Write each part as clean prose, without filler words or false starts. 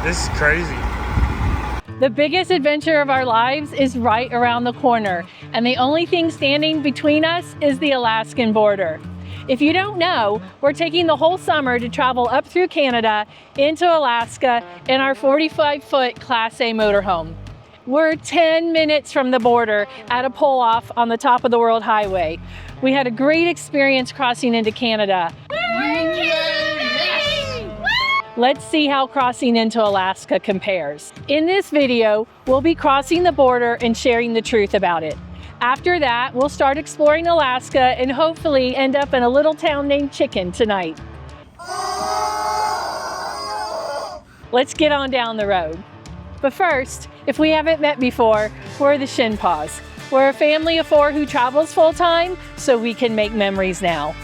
This is crazy. The biggest adventure of our lives is right around the corner, and the only thing standing between us is the Alaskan border. If you don't know, we're taking the whole summer to travel up through Canada into Alaska in our 45-foot Class A motorhome. We're 10 minutes from the border at a pull-off on the top of the World Highway. We had a great experience crossing into Canada. Let's see how crossing into Alaska compares. In this video, we'll be crossing the border and sharing the truth about it. After that, we'll start exploring Alaska and hopefully end up in a little town named Chicken tonight. Let's get on down the road. But first, if we haven't met before, we're the Shinpaughs. We're a family of 4 who travels full-time so we can make memories now.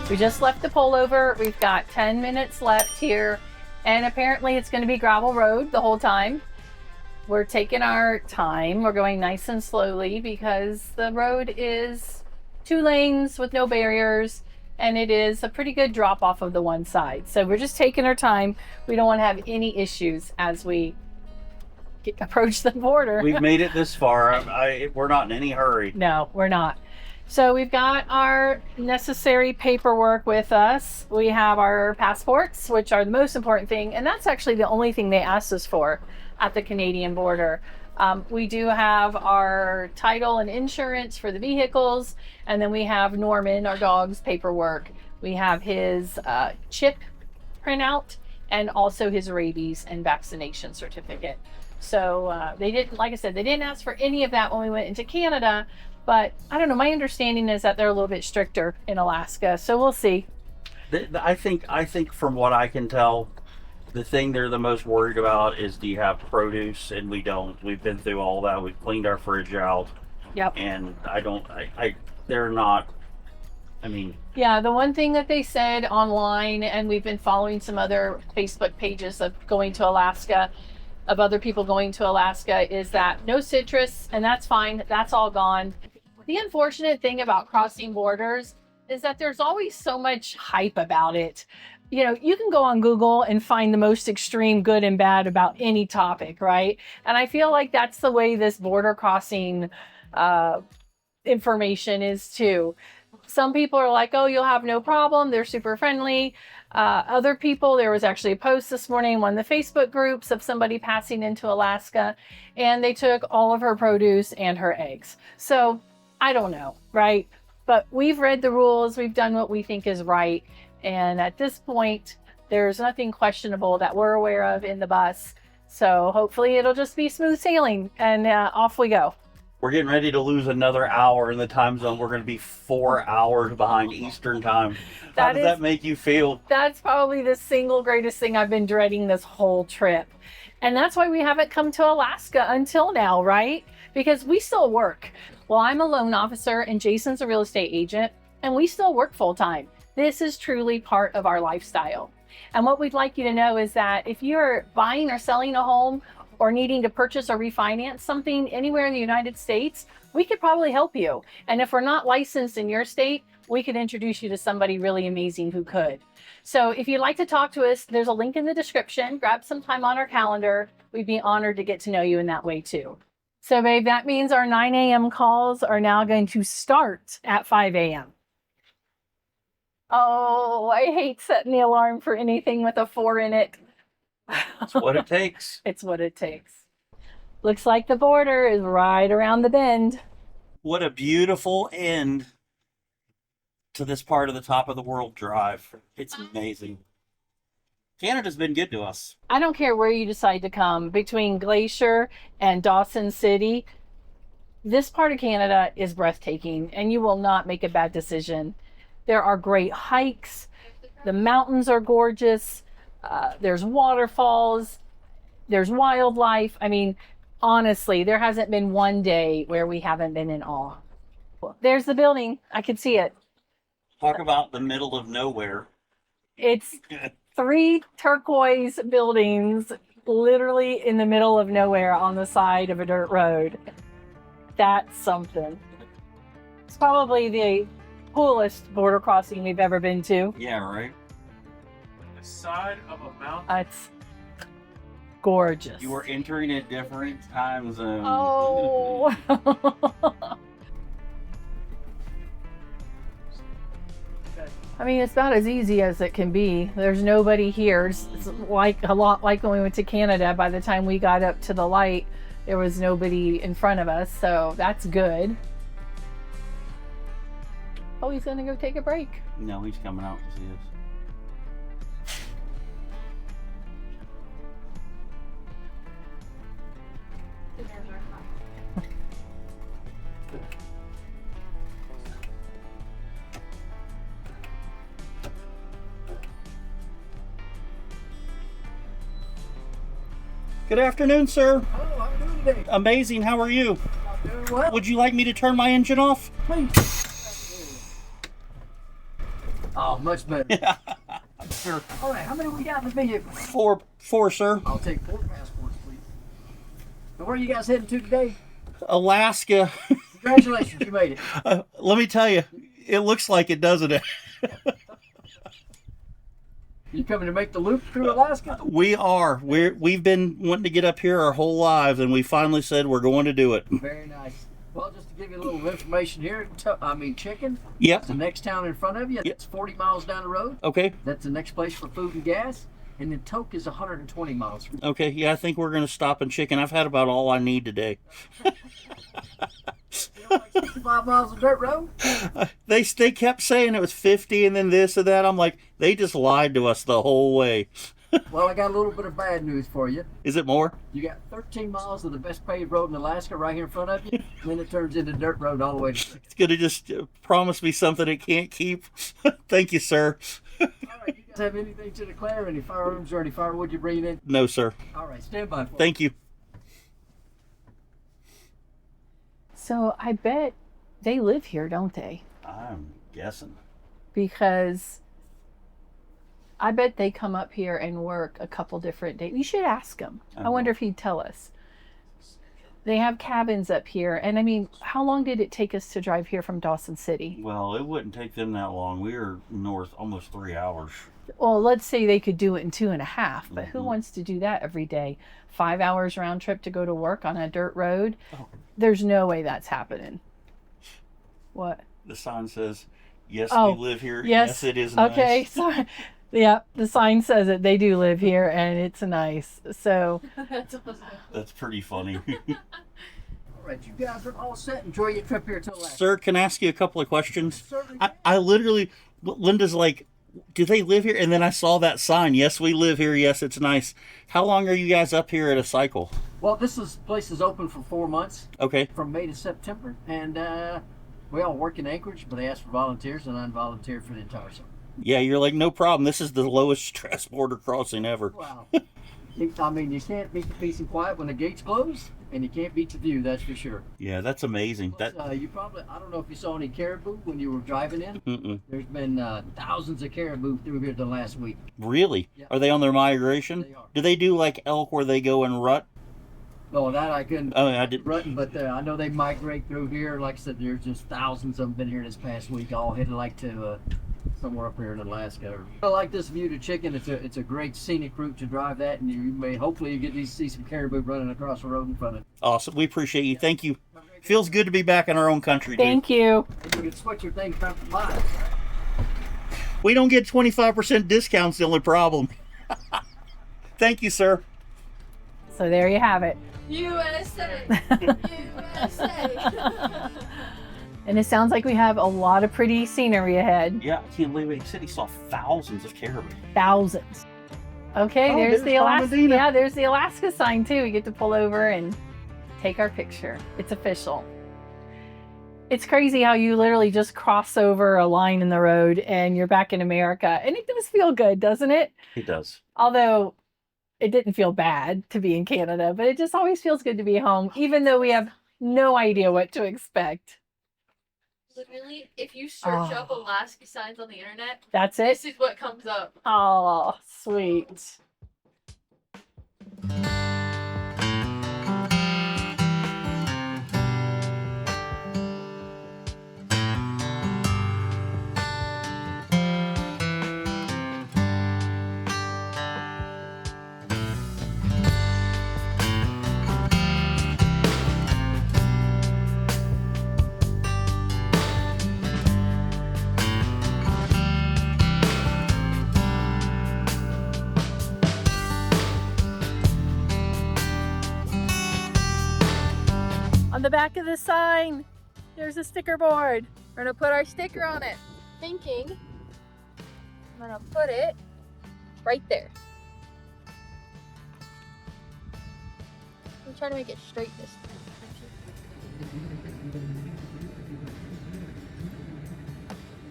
We just left the pullover. We've got 10 minutes left here, and apparently it's going to be gravel road the whole time. We're taking our time. We're going nice and slowly because the road is 2 lanes with no barriers, and it is a pretty good drop off of the one side. So we're just taking our time. We don't want to have any issues as we approach the border. We've made it this far. We're not in any hurry. No, we're not. So we've got our necessary paperwork with us. We have our passports, which are the most important thing, and that's actually the only thing they asked us for at the Canadian border. We do have our title and insurance for the vehicles, and then we have Norman, our dog's paperwork. We have his chip printout and also his rabies and vaccination certificate. So they didn't, like I said, they didn't ask for any of that when we went into Canada. But I don't know, my understanding is that they're a little bit stricter in Alaska, so we'll see. I think from what I can tell, the thing they're the most worried about is, do you have produce? And we don't. We've been through all that. We've cleaned our fridge out. Yep. And they're not, I mean. Yeah, the one thing that they said online, and we've been following some other Facebook pages of going to Alaska, of other people going to Alaska, is that no citrus, and that's fine. That's all gone. The unfortunate thing about crossing borders is that there's always so much hype about it. You know, you can go on Google and find the most extreme good and bad about any topic, right? And I feel like that's the way this border crossing information is too. Some people are like, oh, you'll have no problem. They're super friendly. Other people, there was actually a post this morning in one of the Facebook groups of somebody passing into Alaska, and they took all of her produce and her eggs. So I don't know, right? But we've read the rules. We've done what we think is right. And at this point, there's nothing questionable that we're aware of in the bus. So hopefully it'll just be smooth sailing, and off we go. We're getting ready to lose another hour in the time zone. We're going to be 4 hours behind Eastern time. How does that make you feel? That's probably the single greatest thing I've been dreading this whole trip. And that's why we haven't come to Alaska until now, right? Because we still work. Well, I'm a loan officer and Jason's a real estate agent, and we still work full time. This is truly part of our lifestyle. And what we'd like you to know is that if you're buying or selling a home, or needing to purchase or refinance something anywhere in the United States, we could probably help you. And if we're not licensed in your state, we could introduce you to somebody really amazing who could. So if you'd like to talk to us, there's a link in the description. Grab some time on our calendar. We'd be honored to get to know you in that way too. So babe, that means our 9 a.m. calls are now going to start at 5 a.m. Oh, I hate setting the alarm for anything with a 4 in it. It's what it takes. It's what it takes. Looks like the border is right around the bend. What a beautiful end to this part of the top of the world drive. It's amazing. Canada's been good to us. I don't care where you decide to come, between Glacier and Dawson City, this part of Canada is breathtaking, and you will not make a bad decision. There are great hikes. The mountains are gorgeous. There's waterfalls, there's wildlife. I mean, honestly, there hasn't been one day where we haven't been in awe. There's the building. I can see it. Talk about the middle of nowhere. It's 3 turquoise buildings literally in the middle of nowhere on the side of a dirt road. That's something. It's probably the coolest border crossing we've ever been to. Yeah, right. The side of a mountain. It's gorgeous. You were entering a different time zone. Oh. I mean, it's about as easy as it can be. There's nobody here. It's like a lot like when we went to Canada. By the time we got up to the light, there was nobody in front of us, so that's good. Oh, he's gonna go take a break. No, he's coming out to see us. Good afternoon, sir. Hello, how are you doing today? Amazing. How are you? I'm doing well. Would you like me to turn my engine off? Please. Oh, much better. Yeah. Sure. All right, how many we got in the vehicle? Four, sir. I'll take 4 passports, please. Now, where are you guys heading to today? Alaska. Congratulations, you made it. Let me tell you, it looks like it, doesn't it? You coming to make the loop through Alaska? We are. We've been wanting to get up here our whole lives, and we finally said we're going to do it. Very nice. Well, just to give you a little information here, Chicken. Yep. It's the next town in front of you. It's 40 miles down the road. Okay. That's the next place for food and gas. And then Tok is 120 miles from you. Okay. Yeah, I think we're going to stop in Chicken. I've had about all I need today. You know, like 65 miles of dirt road? They kept saying it was 50 and then this and that. I'm like, they just lied to us the whole way. Well, I got a little bit of bad news for you. Is it more? You got 13 miles of the best paved road in Alaska right here in front of you, and then it turns into dirt road all the way to It's going to just promise me something it can't keep. Thank you, sir. All right, you guys have anything to declare? Any firearms or any firewood you're bringing in? No, sir. All right, stand by for me. Thank you. So I bet they live here, don't they? I'm guessing. Because I bet they come up here and work a couple different days. You should ask him. I wonder if he'd tell us. They have cabins up here. And I mean, how long did it take us to drive here from Dawson City? Well, it wouldn't take them that long. We were north almost 3 hours. Well, let's say they could do it in 2.5, but who wants to do that every day? 5 hours round trip to go to work on a dirt road? Oh. There's no way that's happening. What? The sign says, yes, Oh, we live here. yes. Yes, it is Okay, nice. so yeah, the sign says it. They do live here and it's nice. So That's pretty funny. All right, you guys are all set. Enjoy your trip here to Alaska. Sir, can I ask you a couple of questions? Certainly I literally, Linda's like, do they live here? And then I saw that sign. Yes, we live here. Yes, it's nice. How long are you guys up here at a cycle? Well, place is open for 4 months, Okay. from May to September, and we all work in Anchorage, but they ask for volunteers, and I volunteered for the entire summer. Yeah, you're like, no problem. This is the lowest stress border crossing ever. Wow. I mean, you can't beat the peace and quiet when the gates close, and you can't beat the view, that's for sure. Yeah, that's amazing. Plus, you probably, I don't know if you saw any caribou when you were driving in. Mm-mm. There's been thousands of caribou through here the last week. Really? Yeah. Are they on their migration? They are. Do they do like elk where they go and rut? Oh, that I couldn't Oh, I did. rutting, but I know they migrate through here. Like I said, there's just thousands of them been here this past week, all headed like to somewhere up here in Alaska. I like this view to Chicken. It's a great scenic route to drive that, and you may hopefully you get to see some caribou running across the road in front of you. Awesome. We appreciate you. Thank you. Feels good to be back in our own country, dude. thank you. And you can switch your things back to miles. We don't get 25% discounts, the only problem. Thank you, sir. So there you have it. USA! USA! And it sounds like we have a lot of pretty scenery ahead. Yeah, I can't believe it. He said he saw thousands of caribou. Thousands. Okay, Oh, there's the there's Alaska. Palmadina. Yeah, there's the Alaska sign too. We get to pull over and take our picture. It's official. It's crazy how you literally just cross over a line in the road and you're back in America. And it does feel good, doesn't it? It does. Although it didn't feel bad to be in Canada, but it just always feels good to be home, even though we have no idea what to expect. Literally, if you search Oh. up Alaska signs on the internet, That's it. this is what comes up. Oh, sweet. On the back of the sign, there's a sticker board. We're gonna put our sticker on it. Thinking, I'm gonna put it right there. I'm trying to make it straight this time.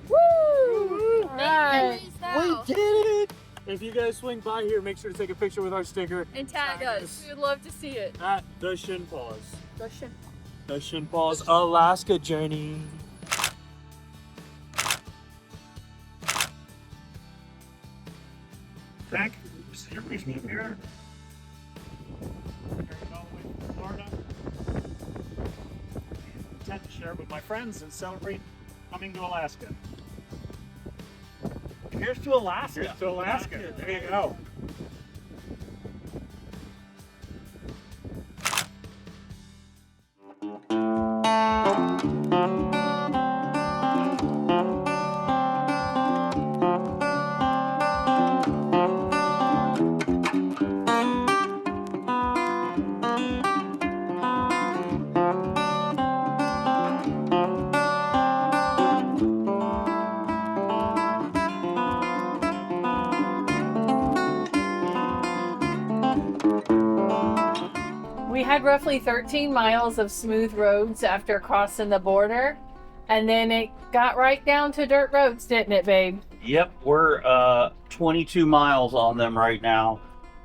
Woo! All right. We did it! If you guys swing by here, make sure to take a picture with our sticker And tag us. We would love to see it. at the Shinpaughs. The Shin. The Shinpaughs Alaska journey. Thank you. This is your reason here. Florida. I intend to share with my friends and celebrate coming to Alaska. Here's to Alaska. Here's to Alaska. There you go. We had roughly 13 miles of smooth roads after crossing the border, and then it got right down to dirt roads, didn't it, babe? Yep, we're 22 miles on them right now.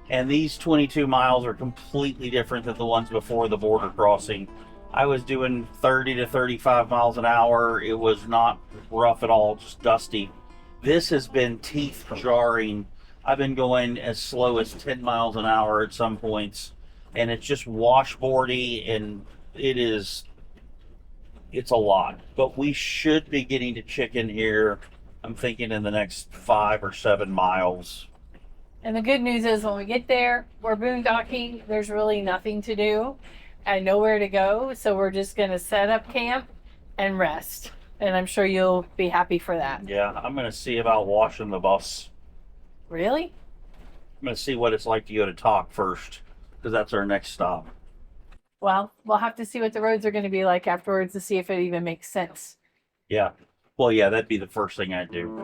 And these 22 miles are completely different than the ones before the border crossing. I was doing 30 to 35 miles an hour. It was not rough at all, just dusty. This has been teeth jarring. I've been going as slow as 10 miles an hour at some points. And it's just washboardy, and it's a lot. But we should be getting to Chicken here, I'm thinking, in the next 5 or 7 miles. And the good news is when we get there, we're boondocking. There's really nothing to do and nowhere to go. So we're just going to set up camp and rest. And I'm sure you'll be happy for that. Yeah, I'm going to see about washing the bus. Really? I'm going to see what it's like to go to Talk first, because that's our next stop. Well, we'll have to see what the roads are going to be like afterwards to see if it even makes sense. Yeah. Well, yeah, that'd be the first thing I'd do.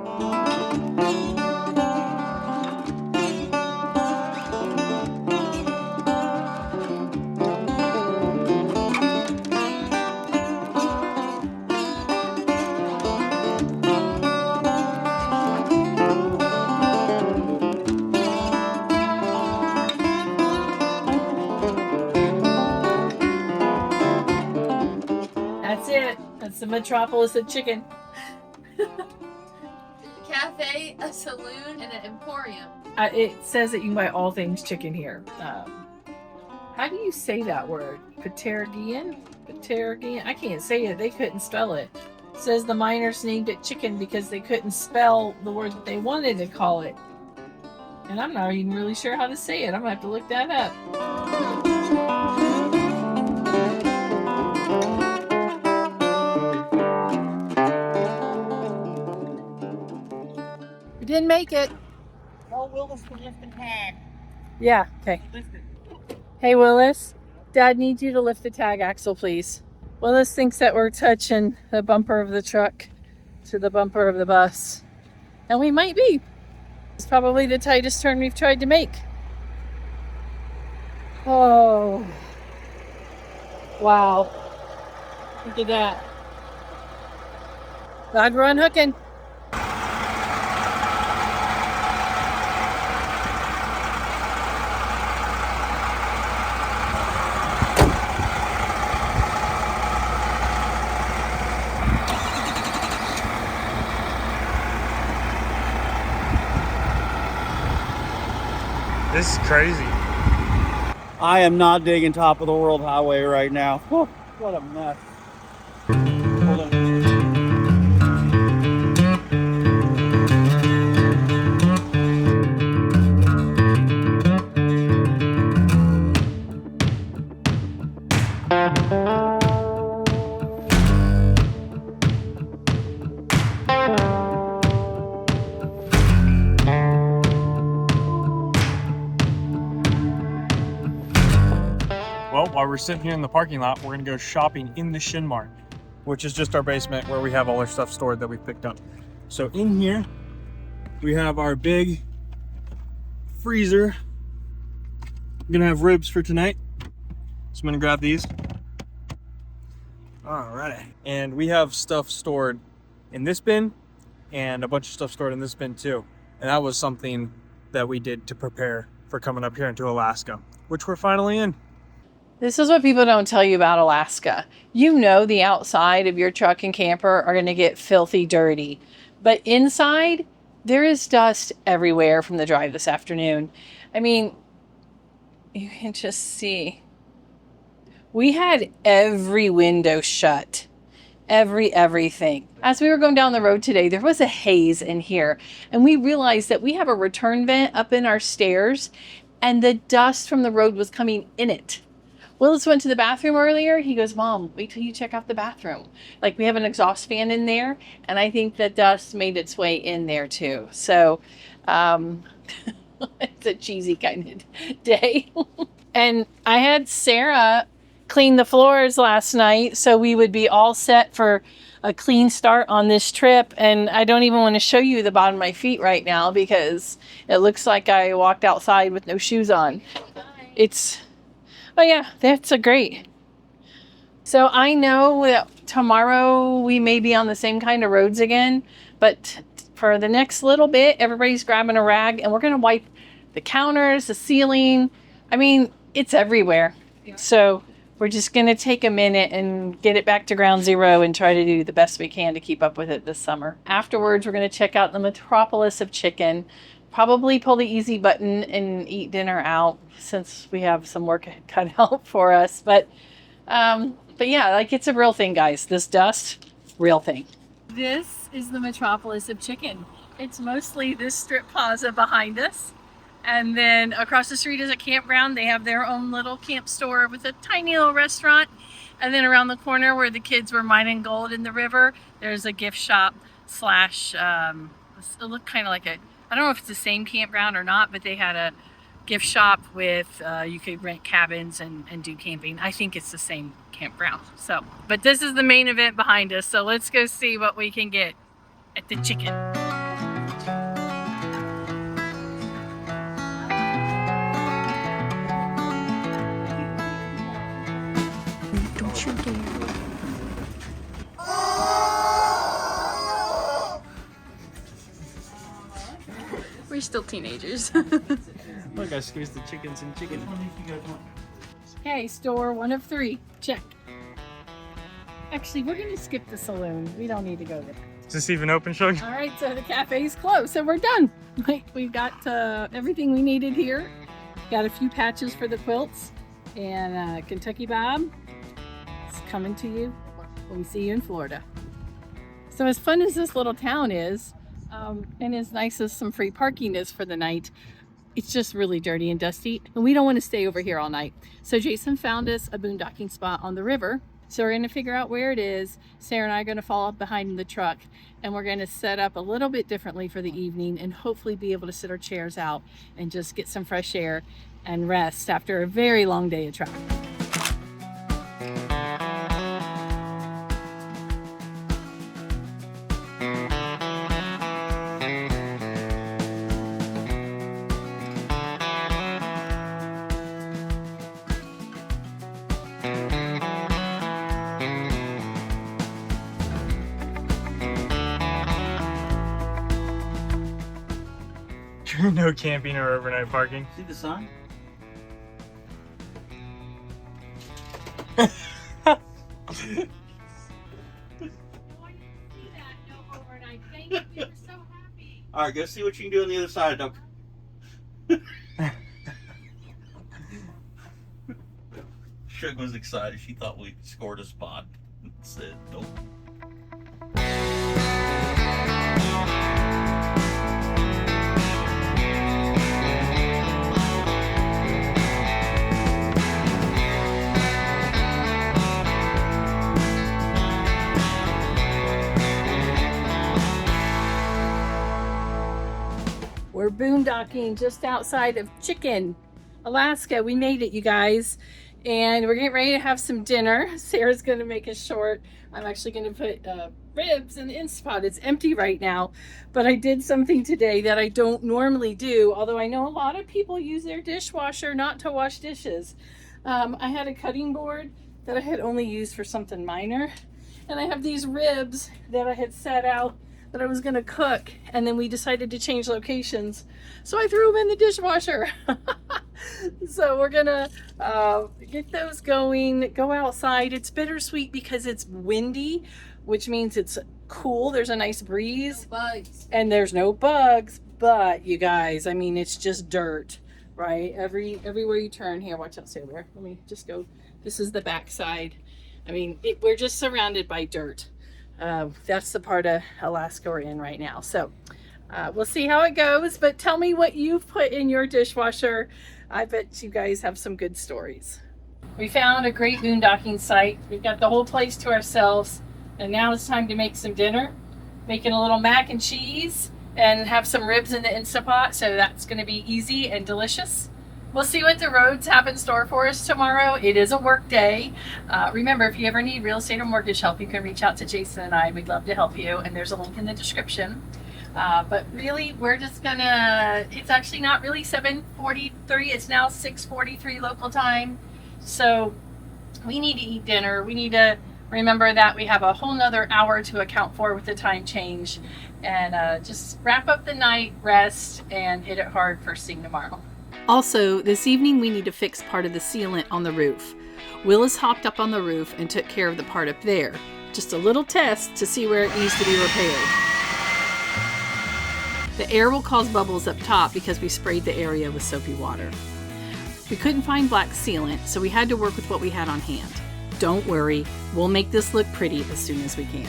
That's it. That's the metropolis of chicken. Cafe, a saloon, and an emporium. It says that you can buy all things chicken here. How do you say that word? Pateragian? Pateragian? I can't say it. They couldn't spell it. It says the miners named it chicken because they couldn't spell the word that they wanted to call it. And I'm not even really sure how to say it. I'm gonna have to look that up. We didn't make it. No, Willis can lift the tag. Yeah, okay. Lift it. Hey, Willis. Dad needs you to lift the tag axle, please. Willis thinks that we're touching the bumper of the truck to the bumper of the bus. And we might be. It's probably the tightest turn we've tried to make. Oh. Wow. Look at that. Glad we're unhooking. This is crazy. I am not digging top of the world highway right now. Whew, what a mess. Hold on. Well, while while we're sitting here in the parking lot, we're gonna go shopping in the Shin Mart, which is just our basement where we have all our stuff stored that we picked up. So in here, we have our big freezer. I'm gonna have ribs for tonight, so I'm gonna grab these. Alrighty. And we have stuff stored in this bin and a bunch of stuff stored in this bin too. And that was something that we did to prepare for coming up here into Alaska, which we're finally in. This is what people don't tell you about Alaska. You know the outside of your truck and camper are going to get filthy dirty. But inside, there is dust everywhere from the drive this afternoon. I mean, you can just see. We had every window shut. Everything. As we were going down the road today, there was a haze in here. And we realized that we have a return vent up in our stairs. And the dust from the road was coming in it. Willis went to the bathroom earlier. He goes, Mom, wait till you check out the bathroom. Like, we have an exhaust fan in there. And I think the dust made its way in there too. So, it's a cheesy kind of day. And I had Sarah clean the floors last night so we would be all set for a clean start on this trip. And I don't even want to show you the bottom of my feet right now because it looks like I walked outside with no shoes on. Oh yeah, that's a great. So I know that tomorrow we may be on the same kind of roads again, but for the next little bit, everybody's grabbing a rag and we're going to wipe the counters, the ceiling. I mean, it's everywhere. So we're just going to take a minute and get it back to ground zero and try to do the best we can to keep up with it this summer. Afterwards, we're going to check out the metropolis of chicken, probably pull the easy button and eat dinner out since we have some work cut out for us. But yeah, like, it's a real thing, guys. This dust, real thing. This is the metropolis of chicken. It's mostly this strip plaza behind us. And then across the street is a campground. They have their own little camp store with a tiny little restaurant. And then around the corner where the kids were mining gold in the river, there's a gift shop slash, it looked kind of like I don't know if it's the same campground or not, but they had a gift shop with, you could rent cabins and do camping. I think it's the same campground. So, but this is the main event behind us. So let's go see what we can get at the chicken. We're still teenagers. Look, I squeezed the chickens and chicken. Okay, store 1 of 3. Check. Actually, we're going to skip the saloon. We don't need to go there. Is this even open, Shug? All right, so the cafe's closed, so we're done. We've got everything we needed here. Got a few patches for the quilts. And Kentucky Bob is coming to you when we see you in Florida. So as fun as this little town is, and as nice as some free parking is for the night, it's just really dirty and dusty, and we don't want to stay over here all night. So Jason found us a boondocking spot on the river. So we're going to figure out where it is. Sarah and I are going to follow up behind in the truck, and we're going to set up a little bit differently for the evening and hopefully be able to sit our chairs out and just get some fresh air and rest after a very long day of travel. No camping or overnight parking. See the sign? All right, go see what you can do on the other side. Don't. Shug was excited. She thought we scored a spot. Said nope. We're boondocking just outside of Chicken, Alaska. We made it, you guys. and we're getting ready to have some dinner. Sarah's going to make it short. I'm actually going to put ribs in the Instant Pot. It's empty right now, but I did something today that I don't normally do, although I know a lot of people use their dishwasher not to wash dishes. I had a cutting board that I had only used for something minor, and I have these ribs that I had set out that I was going to cook, and then we decided to change locations, so I threw them in the dishwasher. So we're gonna get those going, go outside. It's bittersweet because it's windy, which means it's cool. There's a nice breeze. No bugs. And there's no bugs, but you guys, I mean, it's just dirt, right? Everywhere you turn. Here, watch out, Sailor. Let me just go. This is the back side. I mean, we're just surrounded by dirt. That's the part of Alaska we're in right now. So we'll see how it goes, but tell me what you've put in your dishwasher. I bet you guys have some good stories. We found a great boondocking site. We've got the whole place to ourselves, and now it's time to make some dinner. Making a little mac and cheese and have some ribs in the Instant Pot, so that's going to be easy and delicious. We'll see what the roads have in store for us tomorrow. It is a work day. Remember, if you ever need real estate or mortgage help, you can reach out to Jason and I. We'd love to help you, and there's a link in the description. But really, we're just gonna, it's actually not really 7:43, it's now 6:43 local time. So we need to eat dinner. We need to remember that we have a whole nother hour to account for with the time change, and just wrap up the night, rest, and hit it hard first thing tomorrow. Also, this evening we need to fix part of the sealant on the roof. Willis hopped up on the roof and took care of the part up there. Just a little test to see where it needs to be repaired. The air will cause bubbles up top because we sprayed the area with soapy water. We couldn't find black sealant, so we had to work with what we had on hand. Don't worry, we'll make this look pretty as soon as we can.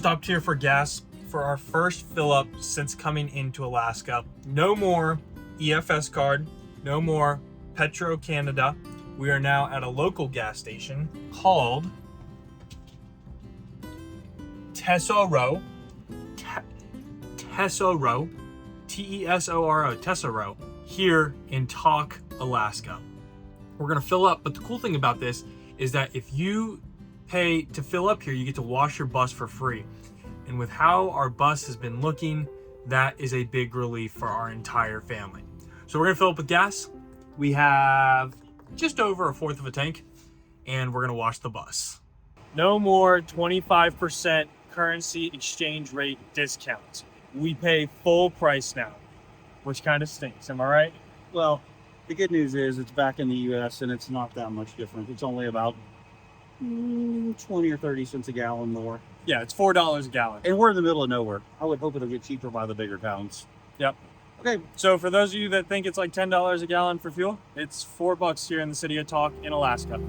Stopped here for gas for our first fill up since coming into Alaska. No more EFS Card, no more Petro Canada. We are now at a local gas station called Tesoro, Tesoro, T-E-S-O-R-O, Tesoro, here in Tok, Alaska. We're gonna fill up, but the cool thing about this is that if you pay to fill up here, you get to wash your bus for free. And with how our bus has been looking, that is a big relief for our entire family. So we're gonna fill up with gas. We have just over a fourth of a tank, and we're gonna wash the bus. No more 25% currency exchange rate discounts. We pay full price now, which kind of stinks, am I right? Well, the good news is it's back in the U.S. and it's not that much different. It's only about 20 or 30 cents a gallon more. Yeah, it's $4 a gallon. And we're in the middle of nowhere. I would hope it'll get cheaper by the bigger towns. Yep. Okay. So for those of you that think it's like $10 a gallon for fuel, it's $4 here in the city of Tok in Alaska.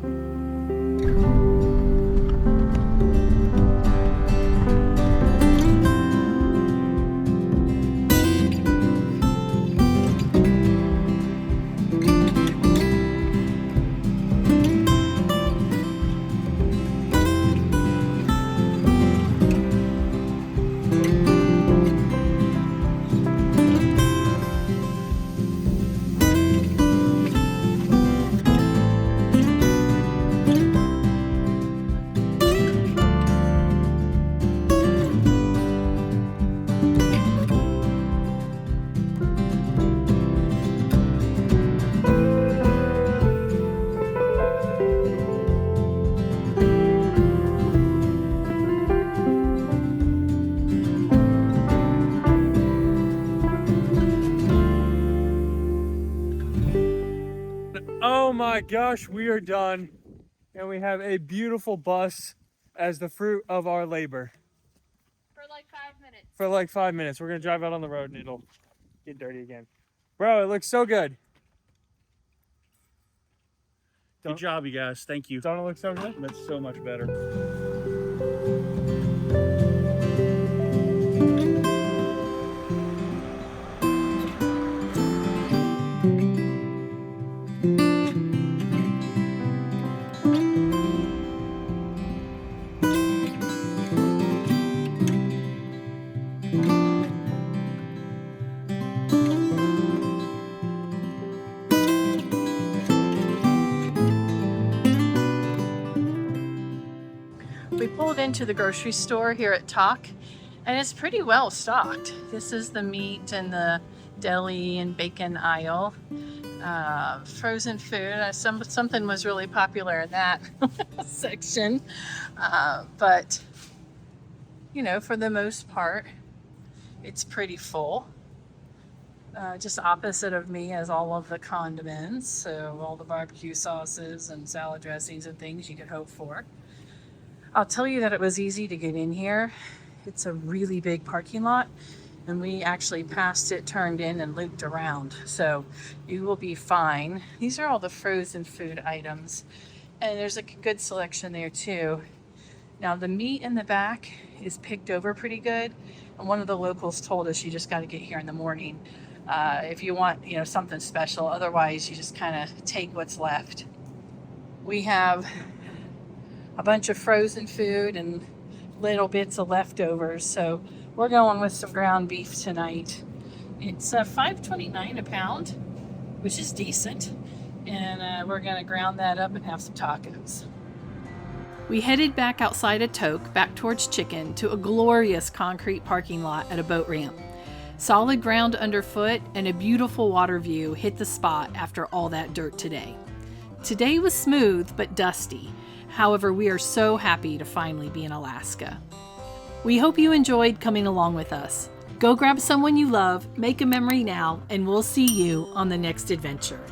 my gosh, we are done. And we have a beautiful bus as the fruit of our labor. For like 5 minutes. For like 5 minutes. We're going to drive out on the road and it'll get dirty again. Bro, it looks so good. Good job, you guys. Thank you. Don't it look so good? That's so much better. We pulled into the grocery store here at Talk, and it's pretty well stocked. This is the meat and the deli and bacon aisle. Frozen food, something was really popular in that section. But, you know, for the most part, it's pretty full. Just opposite of me is all of the condiments, so all the barbecue sauces and salad dressings and things you could hope for. I'll tell you that it was easy to get in here. It's a really big parking lot, and we actually passed it, turned in, and looped around. So you will be fine. These are all the frozen food items, and there's a good selection there too. Now the meat in the back is picked over pretty good, and one of the locals told us you just got to get here in the morning if you want, you know, something special. Otherwise, you just kind of take what's left. We have a bunch of frozen food and little bits of leftovers, so we're going with some ground beef tonight. It's $5.29 a pound, which is decent, and we're gonna ground that up and have some tacos. We headed back outside of Tok, back towards Chicken, to a glorious concrete parking lot at a boat ramp. Solid ground underfoot and a beautiful water view hit the spot after all that dirt today. Today was smooth but dusty. However, we are so happy to finally be in Alaska. We hope you enjoyed coming along with us. Go grab someone you love, make a memory now, and we'll see you on the next adventure.